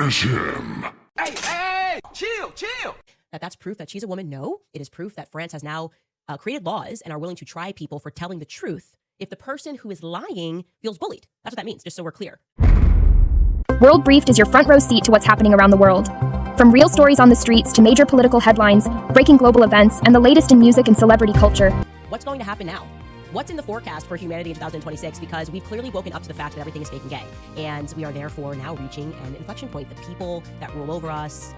Finish him. Hey, chill. That's proof that she's a woman? No. It is proof that France has now created laws and are willing to try people for telling the truth if the person who is lying feels bullied. That's what that means, just so we're clear. WorldBriefed is your front row seat to what's happening around the world. From real stories on the streets to major political headlines, breaking global events, and the latest in music and celebrity culture. What's going to happen now? What's in the forecast for humanity in 2026? Because we've clearly woken up to the fact that everything is fake and gay. And we are therefore now reaching an inflection point. The people that rule over us,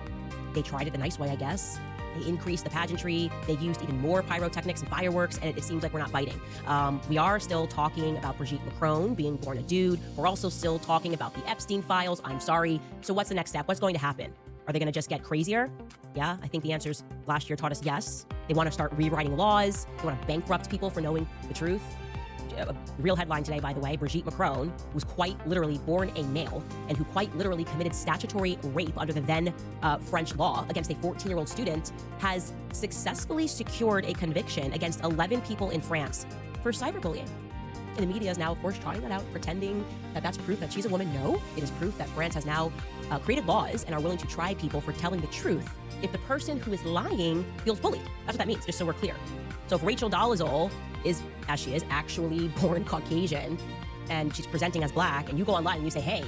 they tried it the nice way, I guess. They increased the pageantry. They used even more pyrotechnics and fireworks, and it seems like we're not biting. We are still talking about Brigitte Macron being born a dude. We're also still talking about the Epstein files. I'm sorry. So what's the next step? What's going to happen? Are they going to just get crazier? Yeah, I think the answers last year taught us yes. They want to start rewriting laws. They want to bankrupt people for knowing the truth. A real headline today, by the way, Brigitte Macron, who was quite literally born a male and who quite literally committed statutory rape under the then French law against a 14-year-old student, has successfully secured a conviction against 11 people in France for cyberbullying. And the media is now, of course, trotting that out, pretending that that's proof that she's a woman. No, it is proof that France has now created laws and are willing to try people for telling the truth if the person who is lying feels bullied. That's what that means, just so we're clear. So if Rachel Dolezal is, as she is, actually born Caucasian and she's presenting as black, and you go online and you say, hey,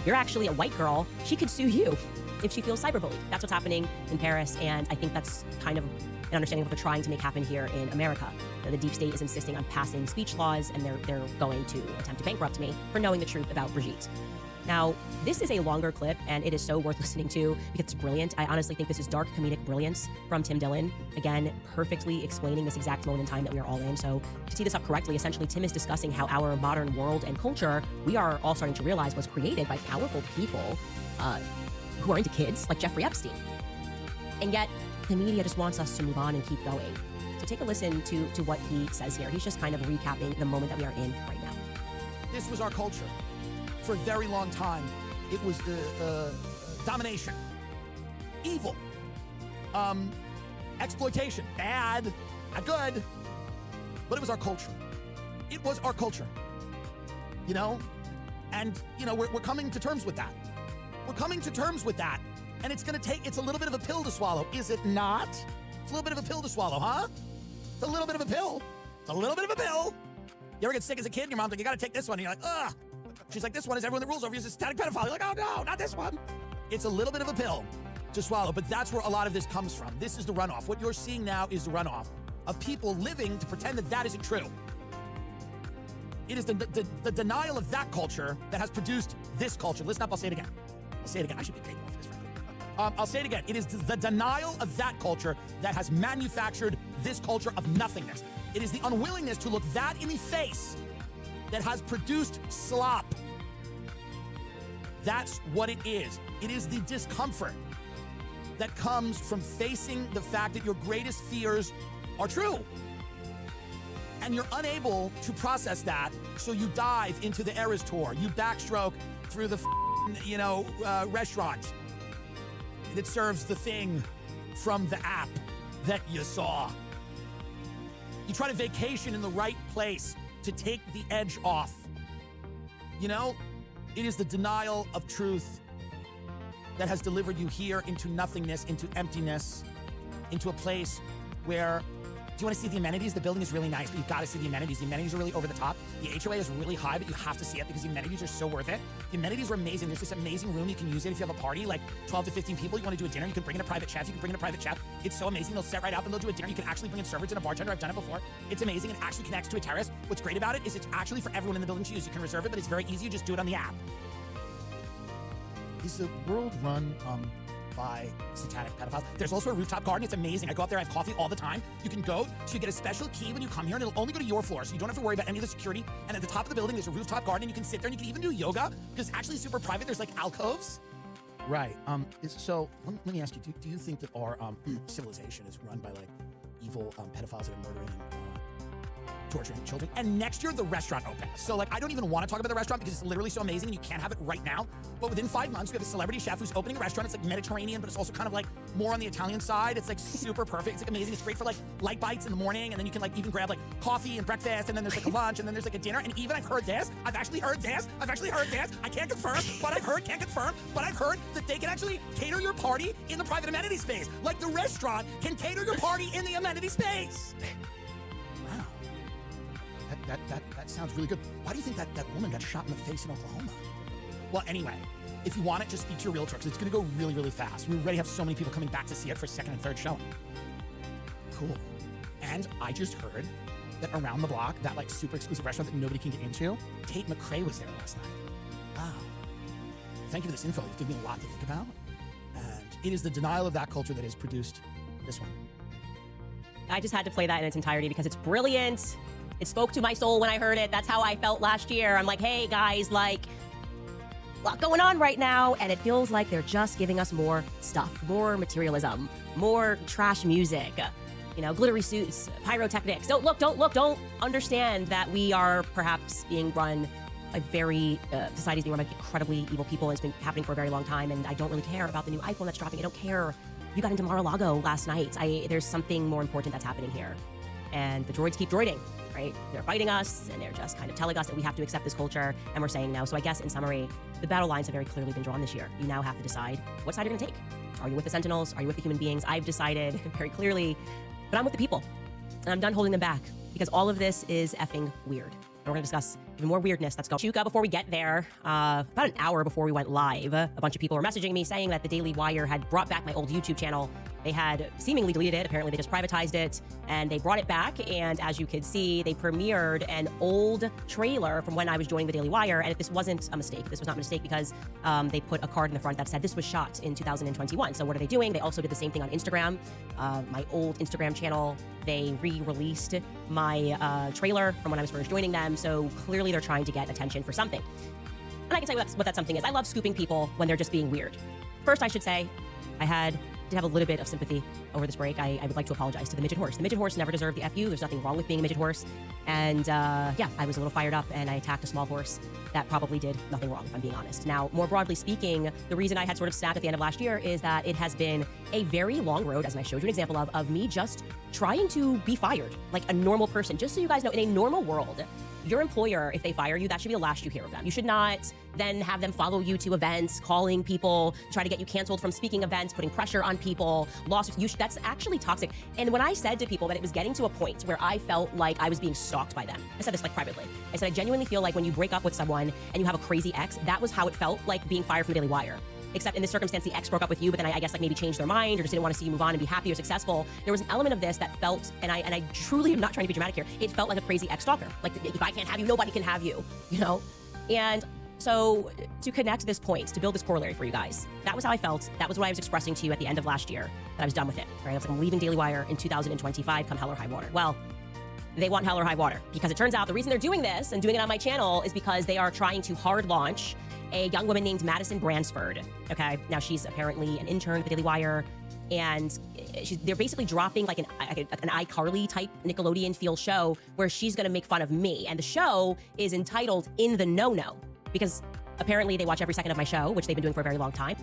you're actually a white girl, she could sue you if she feels cyberbullied. That's what's happening in Paris, and I think that's kind of an understanding of what they're trying to make happen here in America. The deep state is insisting on passing speech laws, and they're going to attempt to bankrupt me for knowing the truth about Brigitte. Now, this is a longer clip, and it is so worth listening to because it's brilliant. I honestly think this is dark comedic brilliance from Tim Dillon. Again, perfectly explaining this exact moment in time that we are all in. So to tee this up correctly, essentially, Tim is discussing how our modern world and culture, we are all starting to realize, was created by powerful people who are into kids, like Jeffrey Epstein. And yet, the media just wants us to move on and keep going. So take a listen to what he says here. He's just kind of recapping the moment that we are in right now. This was our culture. For a very long time, it was the domination, evil, exploitation, bad, not good, but it was our culture. It was our culture, you know? And, you know, we're coming to terms with that. We're coming to terms with that, and it's a little bit of a pill to swallow, is it not? It's a little bit of a pill to swallow, huh? It's a little bit of a pill. It's a little bit of a pill. You ever get sick as a kid and your mom's like, you gotta take this one, and you're like, ugh. She's like, this one is everyone that rules over you is a static pedophile. You're like, oh no, not this one. It's a little bit of a pill to swallow, but that's where a lot of this comes from. This is the runoff. What you're seeing now is the runoff of people living to pretend that that isn't true. It is the denial of that culture that has produced this culture. Listen up, I'll say it again. I should be paid more for this, frankly. I'll say it again. It is the denial of that culture that has manufactured this culture of nothingness. It is the unwillingness to look that in the face that has produced slop. That's what it is. It is the discomfort that comes from facing the fact that your greatest fears are true. And you're unable to process that, so you dive into the Eras Tour. You backstroke through the restaurant that serves the thing from the app that you saw. You try to vacation in the right place to take the edge off. You know, it is the denial of truth that has delivered you here into nothingness, into emptiness, into a place where, do you want to see the amenities? The building is really nice, but you've got to see the amenities. The amenities are really over the top. The HOA is really high, but you have to see it because the amenities are so worth it. The amenities are amazing. There's this amazing room. You can use it if you have a party, like 12 to 15 people. You want to do a dinner, you can bring in a private chef. It's so amazing. They'll set right up and they'll do a dinner. You can actually bring in servers and a bartender. I've done it before. It's amazing. It actually connects to a terrace. What's great about it is it's actually for everyone in the building to use. You can reserve it, but it's very easy. You just do it on the app. Is the world run by satanic pedophiles? There's also a rooftop garden. It's amazing. I go up there, I have coffee all the time. You can go, so you get a special key when you come here, and it'll only go to your floor, so you don't have to worry about any of the security. And at the top of the building, there's a rooftop garden, and you can sit there, and you can even do yoga, because it's actually super private. There's like alcoves. Right. So let me ask you, do you think that our civilization is run by like evil pedophiles that are murdering torturing children. And next year, the restaurant opens. So like, I don't even want to talk about the restaurant because it's literally so amazing and you can't have it right now. But within 5 months, we have a celebrity chef who's opening a restaurant. It's like Mediterranean, but it's also kind of like more on the Italian side. It's like super perfect. It's like amazing. It's great for like light bites in the morning. And then you can like even grab like coffee and breakfast. And then there's like a lunch. And then there's like a dinner. And even I've heard this. I've actually heard this. I can't confirm, but I've heard, can't confirm, but I've heard that they can actually cater your party in the private amenity space. Like the restaurant can cater your party in the amenity space. Wow. That sounds really good. Why do you think that woman got shot in the face in Oklahoma? Well, anyway, if you want it, just speak to your realtor because it's going to go really, really fast. We already have so many people coming back to see it for second and third showing. Cool. And I just heard that around the block, that like super exclusive restaurant that nobody can get into, Tate McRae was there last night. Wow. Thank you for this info. You've given me a lot to think about. And it is the denial of that culture that has produced this one. I just had to play that in its entirety because it's brilliant. It spoke to my soul when I heard it. That's how I felt last year. I'm like, hey guys, like, a lot going on right now. And it feels like they're just giving us more stuff, more materialism, more trash music, you know, glittery suits, pyrotechnics. Don't understand that we are perhaps being run by society's being run by incredibly evil people. And it's been happening for a very long time. And I don't really care about the new iPhone that's dropping. I don't care. You got into Mar-a-Lago last night. There's something more important that's happening here. And the droids keep droiding, right? They're fighting us and they're just kind of telling us that we have to accept this culture. And we're saying no. So I guess in summary, the battle lines have very clearly been drawn this year. You now have to decide what side you're gonna take. Are you with the Sentinels? Are you with the human beings? I've decided very clearly, but I'm with the people. And I'm done holding them back because all of this is effing weird. And we're going to discuss even more weirdness that's going on. Chuka, before we get there, about an hour before we went live, a bunch of people were messaging me saying that the Daily Wire had brought back my old YouTube channel. They had seemingly deleted it. Apparently, they just privatized it, and they brought it back. And as you could see, they premiered an old trailer from when I was joining the Daily Wire. And this wasn't a mistake. This was not a mistake because they put a card in the front that said this was shot in 2021. So what are they doing? They also did the same thing on Instagram. My old Instagram channel, they re-released my trailer from when I was first joining them. So clearly they're trying to get attention for something. And I can tell you what that something is. I love scooping people when they're just being weird. First, I should say, I did have a little bit of sympathy over this break. I would like to apologize to the midget horse. The midget horse never deserved the FU. There's nothing wrong with being a midget horse. And yeah, I was a little fired up and I attacked a small horse that probably did nothing wrong, if I'm being honest. Now, more broadly speaking, the reason I had sort of snapped at the end of last year is that it has been a very long road, as I showed you an example of me just trying to be fired like a normal person. Just so you guys know, in a normal world, your employer, if they fire you, that should be the last you hear of them. You should not then have them follow you to events, calling people, try to get you canceled from speaking events, putting pressure on people, lawsuits. That's actually toxic. And when I said to people that it was getting to a point where I felt like I was being stalked by them, I said this like privately. I said, I genuinely feel like when you break up with someone and you have a crazy ex, that was how it felt like being fired from Daily Wire. Except in this circumstance, the ex broke up with you, but then I guess like maybe changed their mind or just didn't want to see you move on and be happy or successful. There was an element of this that felt, and I truly am not trying to be dramatic here, it felt like a crazy ex-stalker. Like, if I can't have you, nobody can have you, you know? And so to connect this point, to build this corollary for you guys, that was how I felt. That was what I was expressing to you at the end of last year, that I was done with it, right? I was like, I'm leaving Daily Wire in 2025, come hell or high water. Well, they want hell or high water because it turns out the reason they're doing this and doing it on my channel is because they are trying to hard launch a young woman named Madison Bransford. Okay, now she's apparently an intern at the Daily Wire, and they're basically dropping like an iCarly type Nickelodeon feel show where she's going to make fun of me, and the show is entitled In the No-No because apparently they watch every second of my show, which they've been doing for a very long time.